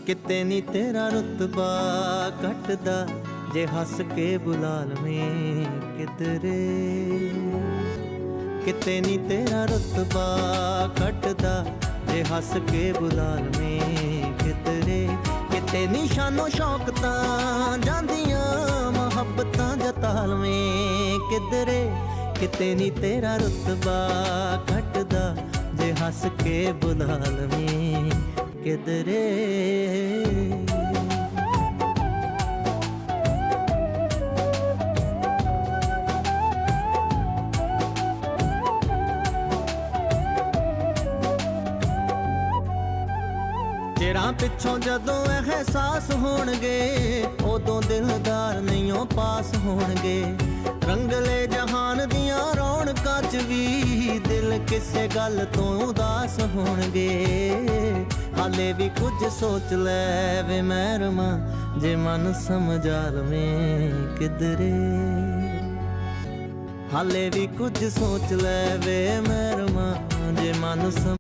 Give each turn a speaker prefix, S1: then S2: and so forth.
S1: ਕਿਤੇ ਨੀ ਤੇਰਾ ਰੁਤਬਾ ਘਟਦਾ ਜੇ ਹੱਸ ਕੇ ਬੁਲਾ ਲਵੇਂ ਕਿਧਰੇ। ਕਿਤੇ ਨੀ ਤੇਰਾ ਰੁਤਬਾ ਘਟਦਾ ਜੇ ਹੱਸ ਕੇ ਬੁਲਾ ਲਵੇਂ ਕਿਧਰੇ। ਕਿਤੇ ਨੀ ਸ਼ਾਨੋ ਸ਼ੌਕ ਤਾਂ ਜਾਂਦੀਆਂ ਮੁਹੱਬਤਾਂ ਜਤਾ ਲਵੇਂ ਕਿਧਰੇ। ਕਿਤੇ ਨੀ ਤੇਰਾ ਰੁਤਬਾ ਘਟਦਾ ਜੇ ਹੱਸ ਕੇ ਬੁਲਾ ਲਵੇਂ ਕਿਧਰੇ। ਤੇਰਾ ਪਿੱਛੋਂ ਜਦੋਂ ਅਹਿਸਾਸ ਹੋਣਗੇ ਉਦੋਂ ਦਿਲਦਾਰ ਨਹੀਂਓ ਪਾਸ ਹੋਣਗੇ। ਰੰਗਲੇ ਜਹਾਨ ਦੀਆਂ ਰੌਣਕਾਂ 'ਚ ਵੀ ਦਿਲ ਕਿਸੇ ਗੱਲ ਤੋਂ ਉਦਾਸ ਹੋਣਗੇ। ਹਾਲੇ ਵੀ ਕੁਝ ਸੋਚ ਲੈ ਵੇ ਮਹਿਰਮਾ ਜੇ ਮਨ ਸਮਝਾ ਲਵੇਂ ਕਿਧਰੇ। ਹਾਲੇ ਵੀ ਕੁਝ ਸੋਚ ਲੈ ਵੇ ਮਹਿਰਮਾ ਜੇ ਮਨ